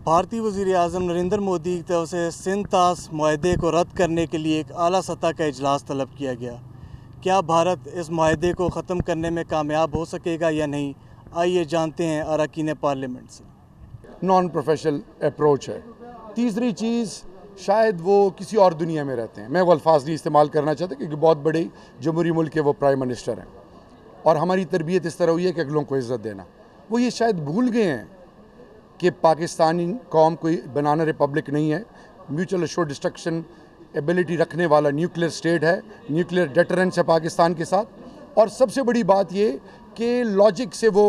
भारतीय वज़ीर-ए-आज़म नरेंद्र मोदी की तरफ से सिंध तास मुआहदे को रद्द करने के लिए एक आला सतह का इजलास तलब किया गया। क्या भारत इस मुआहदे को ख़त्म करने में कामयाब हो सकेगा या नहीं, आइए जानते हैं अरकान पार्लियामेंट से। नॉन प्रोफेशनल अप्रोच है। तीसरी चीज़, शायद वो किसी और दुनिया में रहते हैं। मैं वो अल्फाज नहीं इस्तेमाल करना चाहता क्योंकि बहुत बड़े जमहूरी मुल्क के वो प्राइम मिनिस्टर हैं और हमारी तरबियत इस तरह हुई है कि अगलों को इज़्ज़त देना। वो ये शायद भूल गए हैं कि पाकिस्तानी कौम कोई बनाना रिपब्लिक नहीं है, म्यूचुअल एश्योर्ड डिस्ट्रक्शन एबिलिटी रखने वाला न्यूक्लियर स्टेट है, न्यूक्लियर डेटरेंस है पाकिस्तान के साथ। और सबसे बड़ी बात ये कि लॉजिक से वो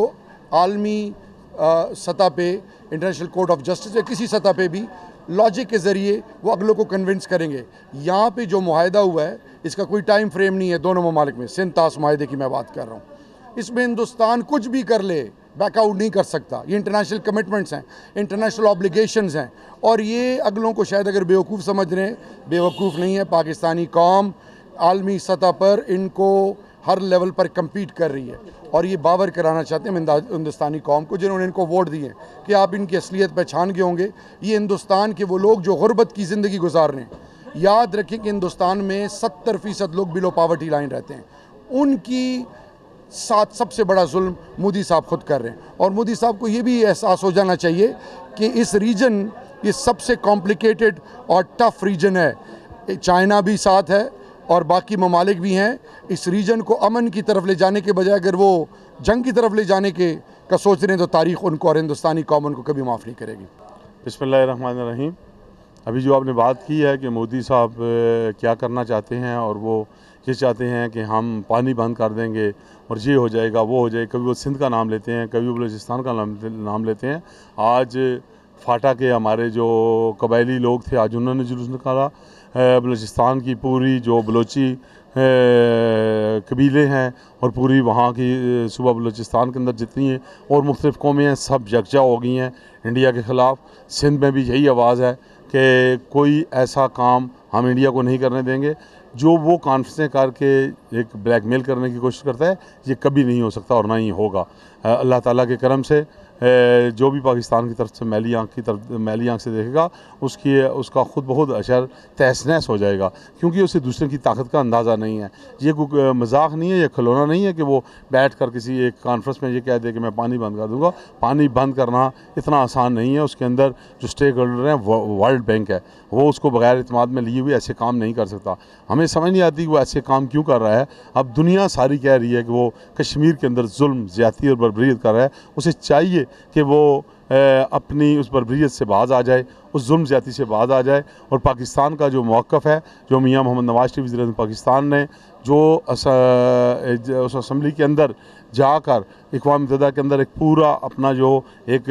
आलमी सतह पे, इंटरनेशनल कोर्ट ऑफ जस्टिस या किसी सतह पे भी लॉजिक के ज़रिए वो अगलों को कन्विंस करेंगे। यहाँ पे जो मुआहदा हुआ है इसका कोई टाइम फ्रेम नहीं है दोनों ममालिक में। सिंध तास मुआहदे की मैं बात कर रहा हूँ। इसमें हिंदुस्तान कुछ भी कर ले, बैकआउट नहीं कर सकता। ये इंटरनेशनल कमिटमेंट्स हैं, इंटरनेशनल ऑब्लिगेशंस हैं और ये अगलों को शायद अगर बेवकूफ़ समझ रहे हैं, बेवकूफ़ नहीं है। पाकिस्तानी कौम आलमी सतह पर इनको हर लेवल पर कम्पीट कर रही है और ये बावर कराना चाहते हैं हिंदुस्तानी कौम को जिन्होंने इनको वोट दिए कि आप इनकी असलियत पहचान गए होंगे। ये हिंदुस्तान के वो लोग जो गुर्बत की ज़िंदगी गुजार रहे हैं। याद रखें कि हिंदुस्तान में 70% लोग बिलो पावर्टी लाइन रहते हैं। उनकी साथ सबसे बड़ा जुल्म मोदी साहब खुद कर रहे हैं और मोदी साहब को ये भी एहसास हो जाना चाहिए कि इस रीजन ये सबसे कॉम्प्लिकेटेड और टफ रीजन है। चाइना भी साथ है और बाकी ममालिक भी हैं। इस रीजन को अमन की तरफ ले जाने के बजाय अगर वो जंग की तरफ ले जाने का सोच रहे हैं तो तारीख़ उनको और हिंदुस्तानी कौम उनको कभी माफ़ नहीं करेगी। बिस्मिल्लाहिर्रहमानिर्रहीम। अभी जो आपने बात की है कि मोदी साहब क्या करना चाहते हैं और वो ये चाहते हैं कि हम पानी बंद कर देंगे और ये हो जाएगा वो हो जाएगा। कभी वो सिंध का नाम लेते हैं, कभी वो बलूचिस्तान का नाम लेते हैं। आज फाटा के हमारे जो कबायली लोग थे, आज उन्होंने जुलूस निकाला। बलूचिस्तान की पूरी जो बलोची कबीले हैं और पूरी वहाँ की सूबा बलूचिस्तान के अंदर जितनी हैं और मुख्तलिफ़ कौमें हैं, सब यकजा हो गई हैं इंडिया के ख़िलाफ़। सिंध में भी यही आवाज़ है कि कोई ऐसा काम हम इंडिया को नहीं करने देंगे। जो वो कॉन्फ्रेंसें करके एक ब्लैकमेल करने की कोशिश करता है, ये कभी नहीं हो सकता और ना ही होगा। अल्लाह ताला के करम से जो भी पाकिस्तान की तरफ से मैली आँख से देखेगा उसका ख़ुद बहुत अशर तहस नहस हो जाएगा क्योंकि उसे दूसरे की ताकत का अंदाज़ा नहीं है। ये कोई मजाक नहीं है, ये खिलौना नहीं है कि वो बैठ कर किसी एक कॉन्फ्रेंस में ये कह दे कि मैं पानी बंद कर दूँगा। पानी बंद करना इतना आसान नहीं है। उसके अंदर जो स्टेक होल्डर हैं वर्ल्ड बैंक है, वो उसको बगैर इत्मीनान में लिए हुए ऐसे काम नहीं कर सकता। हमें समझ नहीं आती कि वो ऐसे काम क्यों कर रहा है। अब दुनिया सारी कह रही है कि वो कश्मीर के अंदर जुल्म, ज़्यादती और बर्बरियत कर रहा है। उसे चाहिए कि वो अपनी उस बर्बरियत से बाज आ जाए, उस जुल्म ज़्यादती से बाज आ जाए। और पाकिस्तान का जो मौक़िफ़ है, जो मियाँ मोहम्मद नवाज़ शरीफ वज़ीर-ए-आज़म पाकिस्तान ने जो उस असम्बली के अंदर जाकर अक़वाम मुत्तहिदा के अंदर एक पूरा अपना जो एक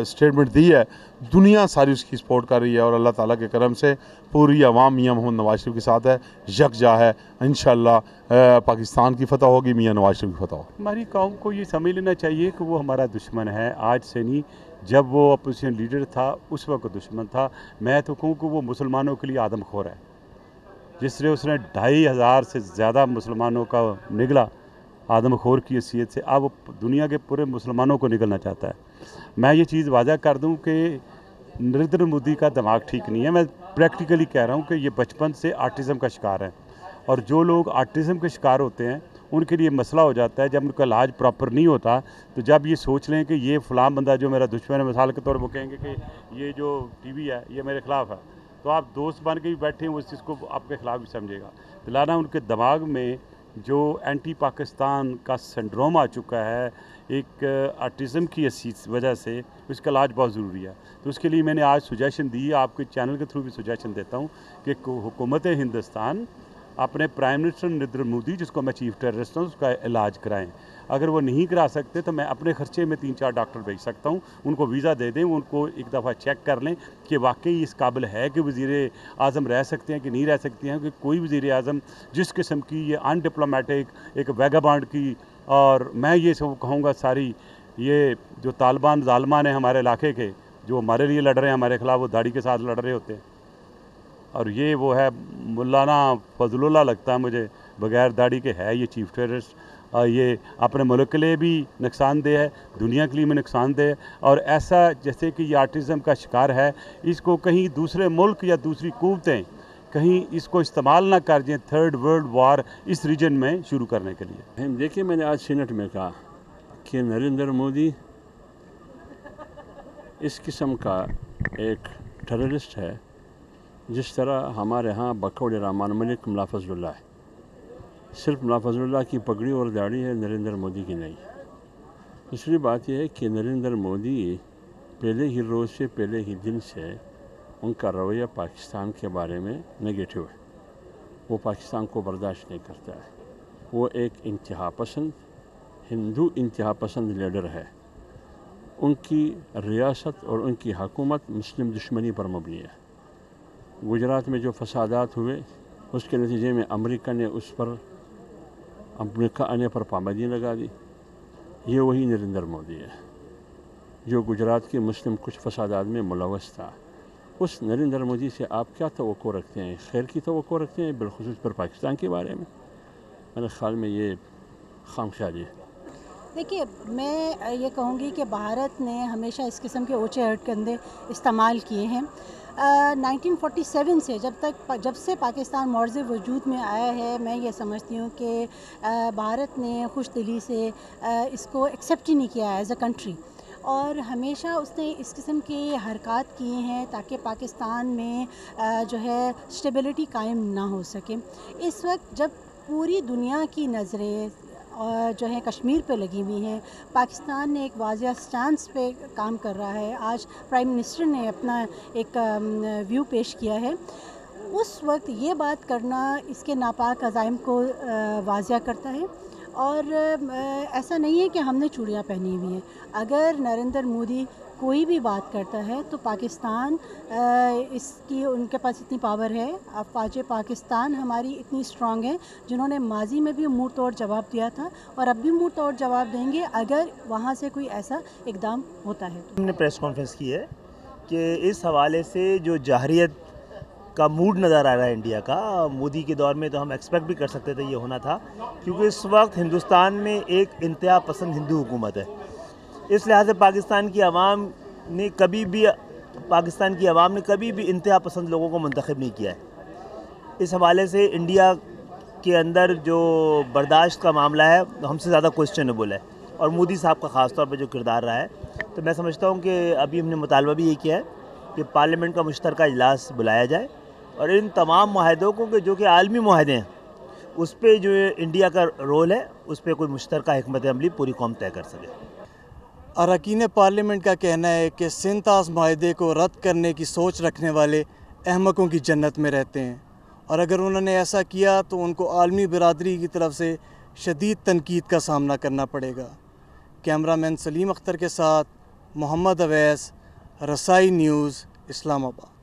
स्टेटमेंट दी है, दुनिया सारी उसकी सपोर्ट कर रही है और अल्लाह ताला के करम से पूरी अवाम मियाँ मोहम्मद नवाज़ शरीफ के साथ है, यकजा है। इंशाअल्लाह पाकिस्तान की फ़तह होगी, मियाँ नवाज़ शरीफ की फ़तह होगी। हमारी कौम को ये समझ लेना चाहिए कि वो हमारा दुश्मन है, आज से नहीं। जब वो अपोजिशन लीडर था उस वक्त दुश्मन था। मैं तो कहूँ कि वो मुसलमानों के लिए आदमखोर है। जिस तरह उसने 2500 से ज़्यादा मुसलमानों का निगला आदमखोर की हैसियत से, अब वो दुनिया के पूरे मुसलमानों को निगलना चाहता है। मैं ये चीज़ वाज़ा कर दूं कि नरेंद्र मोदी का दिमाग ठीक नहीं है। मैं प्रैक्टिकली कह रहा हूं कि ये बचपन से आर्टिज़म का शिकार है और जो लोग आर्टिज़म के शिकार होते हैं उनके लिए मसला हो जाता है। जब उनका इलाज प्रॉपर नहीं होता तो जब ये सोच लें कि ये फ़लाँ बंदा जो मेरा दुश्मन है, मिसाल के तौर पर वो कहेंगे कि ये जो टीवी है ये मेरे ख़िलाफ़ है, तो आप दोस्त बन के भी बैठे हैं, उस चीज़ को आपके ख़िलाफ़ भी समझेगा। दिलाना उनके दिमाग में जो एंटी पाकिस्तान का सिंड्रोम आ चुका है एक आर्टिज़म की वजह से, उसका इलाज बहुत ज़रूरी है। तो उसके लिए मैंने आज सुजेशन दी, आपके चैनल के थ्रू भी सुजेशन देता हूँ कि हुकूमत हिंदुस्तान अपने प्राइम मिनिस्टर नरेंद्र मोदी, जिसको मैं चीफ टेररिस्ट हूँ, उसका इलाज कराएं। अगर वो नहीं करा सकते तो मैं अपने खर्चे में 3-4 डॉक्टर भेज सकता हूँ, उनको वीज़ा दे दें, उनको एक दफ़ा चेक कर लें कि वाकई इस काबिल है कि वज़ीर आज़म रह सकते हैं कि नहीं रह सकते हैं। कि कोई वज़ीर आज़म जिस किस्म की ये अनडिप्लोमेटिक एक वैगाबांड की, और मैं ये सब कहूँगा सारी ये जो तालिबान ज़ालिमान हैं हमारे इलाके के, जो हमारे लिए लड़ रहे हैं हमारे ख़िलाफ़, वो दाढ़ी के साथ लड़ रहे होते हैं। और ये वो है मौलाना फजलुल्लाह लगता है मुझे, बग़ैर दाढ़ी के है ये चीफ टेररिस्ट। ये अपने मुल्क के लिए भी नुकसानदेह है, दुनिया के लिए भी नुकसानदेह है। और ऐसा जैसे कि ये आर्टिज़म का शिकार है, इसको कहीं दूसरे मुल्क या दूसरी कुव्वतें कहीं इसको इस्तेमाल ना कर दें थर्ड वर्ल्ड वार इस रीजन में शुरू करने के लिए। देखिए, मैंने आज सीनेट में कहा कि नरेंद्र मोदी इस किस्म का एक टेररिस्ट है जिस तरह हमारे यहाँ बकौल रहमान मलिक मुल्ला फजलुल्लाह है। सिर्फ मुल्ला फजलुल्लाह की पगड़ी और दाढ़ी है, नरेंद्र मोदी की नहीं। दूसरी बात यह है कि नरेंद्र मोदी पहले ही रोज़ से, पहले ही दिन से उनका रवैया पाकिस्तान के बारे में नेगेटिव है। वो पाकिस्तान को बर्दाश्त नहीं करता है। वो एक इंतहा पसंद, हिंदू इंतहा पसंद लीडर है। उनकी रियासत और उनकी हुकूमत मुस्लिम दुश्मनी पर मबनी है। गुजरात में जो फसादात हुए उसके नतीजे में अमेरिका ने उस पर अमेरिका आने पर पाबंदी लगा दी। ये वही नरेंद्र मोदी है जो गुजरात के मुस्लिम कुछ फसादात में मुलव्वस था। उस नरेंद्र मोदी से आप क्या तवक्को रखते हैं? खैर की तवक्को रखते हैं, बिलखुसूस पर पाकिस्तान के बारे में? मेरे ख्याल में ये खामख्याली है। देखिए, मैं ये कहूँगी कि भारत ने हमेशा इस किस्म के ऊँचे हथकंडे इस्तेमाल किए हैं। 1947 से जब से पाकिस्तान मौर्ज़ वजूद में आया है, मैं ये समझती हूँ कि भारत ने खुश दिली से इसको एक्सेप्ट ही नहीं किया एज़ अ कंट्री, और हमेशा उसने इस किस्म की हरकत किए हैं ताकि पाकिस्तान में जो है स्टेबिलिटी कायम ना हो सके। इस वक्त जब पूरी दुनिया की नज़रें जो है कश्मीर पे लगी हुई हैं, पाकिस्तान ने एक वाज़िया स्टांस पे काम कर रहा है। आज प्राइम मिनिस्टर ने अपना एक व्यू पेश किया है। उस वक्त ये बात करना इसके नापाक अज़ाइम को वाज़िया करता है। और ऐसा नहीं है कि हमने चूड़ियाँ पहनी हुई हैं। अगर नरेंद्र मोदी कोई भी बात करता है तो पाकिस्तान इसकी उनके पास इतनी पावर है। अफवाज पाकिस्तान हमारी इतनी स्ट्रांग है जिन्होंने माजी में भी मुँह तोड़ जवाब दिया था और अब भी मुँह तोड़ जवाब देंगे अगर वहाँ से कोई ऐसा इकदाम होता है। हमने प्रेस कॉन्फ्रेंस की है कि इस हवाले से जो जाहरियत का मूड नज़र आ रहा है इंडिया का, मोदी के दौर में तो हम एक्सपेक्ट भी कर सकते थे ये होना था, क्योंकि इस वक्त हिंदुस्तान में एक इंतहा पसंद हिंदू हुकूमत है। इस लिहाज से पाकिस्तान की आवाम ने कभी भी इंतहा पसंद लोगों को मुंतखब नहीं किया है। इस हवाले से इंडिया के अंदर जो बर्दाश्त का मामला है हमसे ज़्यादा क्वेश्चनेबल है, और मोदी साहब का ख़ास तौर पर जो किरदार रहा है। तो मैं समझता हूँ कि अभी हमने मुतालबा भी ये किया है कि पार्लियामेंट का मुश्तरका इजलास बुलाया जाए और इन तमाम मुआहदों को जो कि आलमी मुआहदे हैं उस पर जो इंडिया का रोल है उस पर कोई मुश्तरका हिकमत अमली पूरी कौम तय कर सके। अरकान पार्लियामेंट का कहना है कि सिंतास माहदे को रद्द करने की सोच रखने वाले अहमकों की जन्नत में रहते हैं, और अगर उन्होंने ऐसा किया तो उनको आलमी बिरादरी की तरफ से शदीद तनकीद का सामना करना पड़ेगा। कैमरामैन सलीम अख्तर के साथ मोहम्मद अवैस, रसाई न्यूज़, इस्लामाबाद।